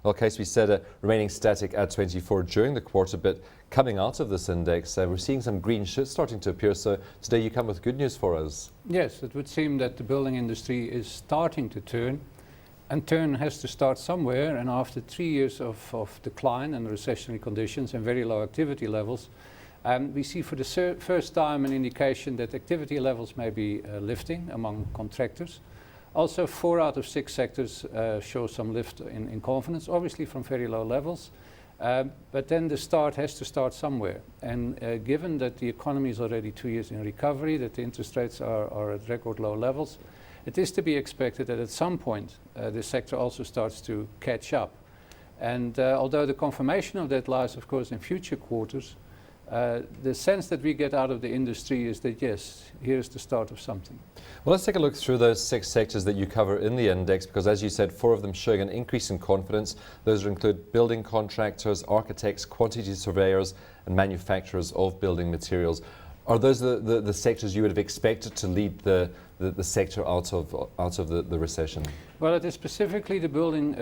Well, Cees, we said remaining static at 24 during the quarter, but coming out of this index, we're seeing some green shoots starting to appear. So today you come with good news for us. Yes, it would seem that the building industry is starting to turn, and turn has to start somewhere. And after 3 years of decline and recessionary conditions and very low activity levels, we see for the first time an indication that activity levels may be lifting among contractors. Also, 4 out of 6 sectors show some lift in confidence, obviously from very low levels. But then the start has to start somewhere. And given that the economy is already 2 years in recovery, that the interest rates are at record low levels, it is to be expected that at some point the sector also starts to catch up. And although the confirmation of that lies, of course, in future quarters, the sense that we get out of the industry is that, yes, here's the start of something. Well, let's take a look through those 6 sectors that you cover in the index, because as you said, 4 of them showing an increase in confidence. Those include building contractors, architects, quantity surveyors, and manufacturers of building materials. Are those the sectors you would have expected to lead the sector out of the recession? Well, it is specifically the building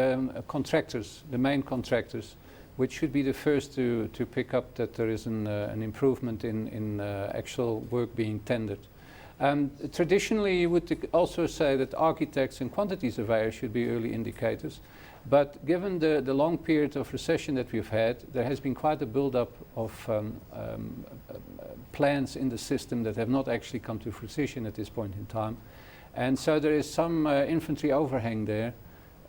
contractors, the main contractors, which should be the first to pick up that there is an improvement in actual work being tendered. Traditionally, you would also say that architects and quantity surveyors should be early indicators. But given the long period of recession that we've had, there has been quite a build-up of plans in the system that have not actually come to fruition at this point in time. And so there is some inventory overhang there.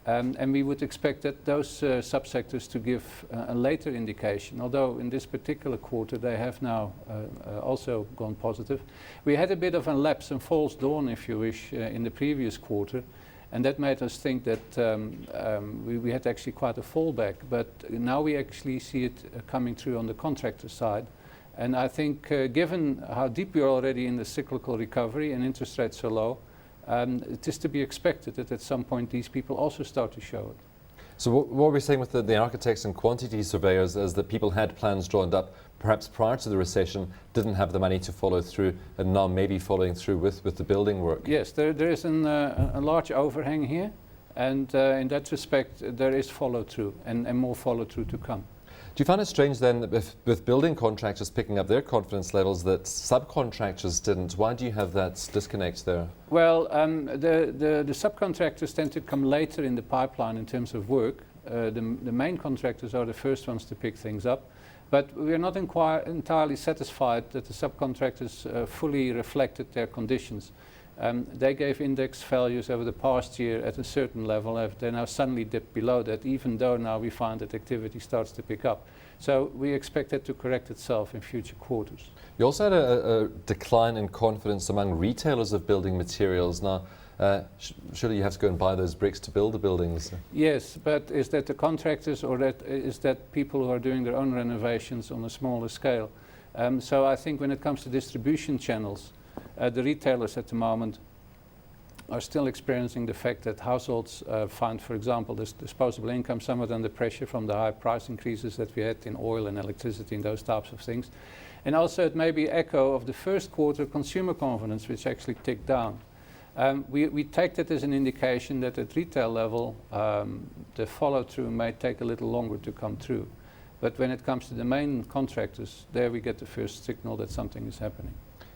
And we would expect that those subsectors to give a later indication, although in this particular quarter they have now also gone positive. We had a bit of a lapse and false dawn, if you wish, in the previous quarter, and that made us think that we had actually quite a fallback, but now we actually see it coming through on the contractor side. And I think given how deep we are already in the cyclical recovery and interest rates are low, it is to be expected that at some point these people also start to show it. So what we're saying with the architects and quantity surveyors is that people had plans drawn up perhaps prior to the recession, didn't have the money to follow through, and now maybe following through with the building work. Yes, there is a large overhang here, and in that respect there is follow through and more follow through to come. Do you find it strange then that with building contractors picking up their confidence levels that subcontractors didn't? Why do you have that disconnect there? Well, the subcontractors tend to come later in the pipeline in terms of work. The main contractors are the first ones to pick things up. But we are not entirely satisfied that the subcontractors fully reflected their conditions. They gave index values over the past year at a certain level. They now suddenly dipped below that, even though now we find that activity starts to pick up. So we expect that to correct itself in future quarters. You also had a decline in confidence among retailers of building materials. Now, surely you have to go and buy those bricks to build the buildings. Yes, but is that the contractors, or is that people who are doing their own renovations on a smaller scale? So I think when it comes to distribution channels, the retailers at the moment are still experiencing the fact that households find, for example, this disposable income somewhat under pressure from the high price increases that we had in oil and electricity and those types of things. And also it may be echo of the first quarter consumer confidence, which actually ticked down. We take that as an indication that at retail level, the follow-through may take a little longer to come through. But when it comes to the main contractors, there we get the first signal that something is happening.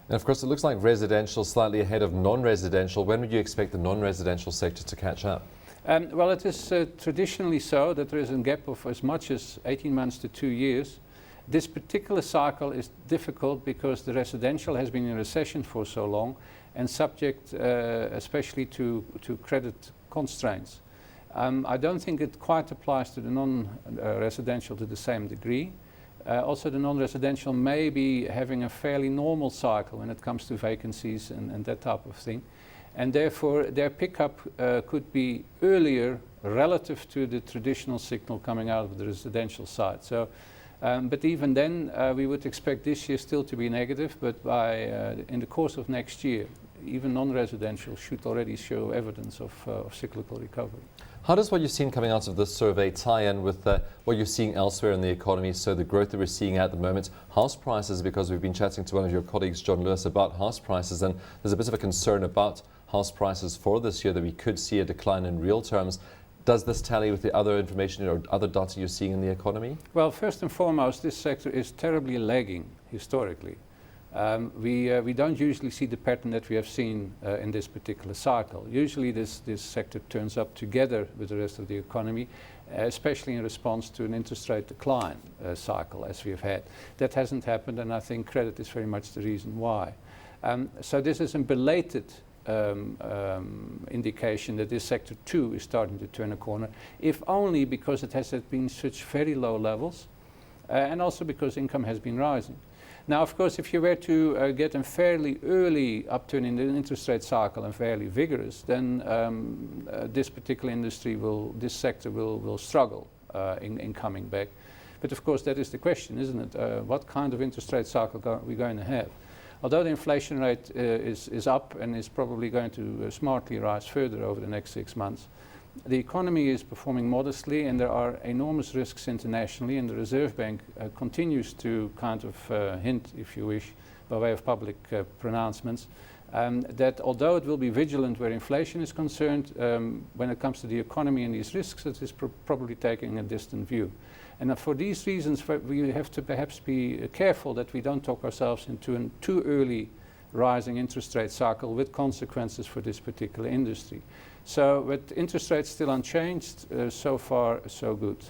And of course, it looks like residential slightly ahead of non-residential. When would you expect the non-residential sector to catch up? Well, it is traditionally so that there is a gap of as much as 18 months to 2 years. This particular cycle is difficult because the residential has been in recession for so long and subject especially to credit constraints. I don't think it quite applies to the non-residential to the same degree. Also, the non-residential may be having a fairly normal cycle when it comes to vacancies and that type of thing. And therefore, their pickup could be earlier relative to the traditional signal coming out of the residential side. So, but even then, we would expect this year still to be negative, but in the course of next year, even non-residential should already show evidence of cyclical recovery. How does what you've seen coming out of this survey tie in with what you're seeing elsewhere in the economy? So the growth that we're seeing at the moment, house prices, because we've been chatting to one of your colleagues, John Lewis, about house prices, and there's a bit of a concern about house prices for this year that we could see a decline in real terms. Does this tally with the other information or other data you're seeing in the economy? Well, first and foremost, this sector is terribly lagging historically. We don't usually see the pattern that we have seen in this particular cycle. Usually this sector turns up together with the rest of the economy, especially in response to an interest rate decline cycle as we have had. That hasn't happened, and I think credit is very much the reason why. So this is a belated indication that this sector too is starting to turn a corner, if only because it has been such very low levels, and also because income has been rising. Now, of course, if you were to get a fairly early upturn in the interest rate cycle and fairly vigorous, then this particular this sector will struggle in coming back. But of course, that is the question, isn't it? What kind of interest rate cycle are we going to have? Although the inflation rate is up and is probably going to smartly rise further over the next 6 months, the economy is performing modestly, and there are enormous risks internationally, and the Reserve Bank continues to kind of hint, if you wish, by way of public pronouncements, that although it will be vigilant where inflation is concerned, when it comes to the economy and these risks, it is probably taking a distant view. And for these reasons, we have to perhaps be careful that we don't talk ourselves into a too early rising interest rate cycle with consequences for this particular industry. So with interest rates still unchanged, so far so good.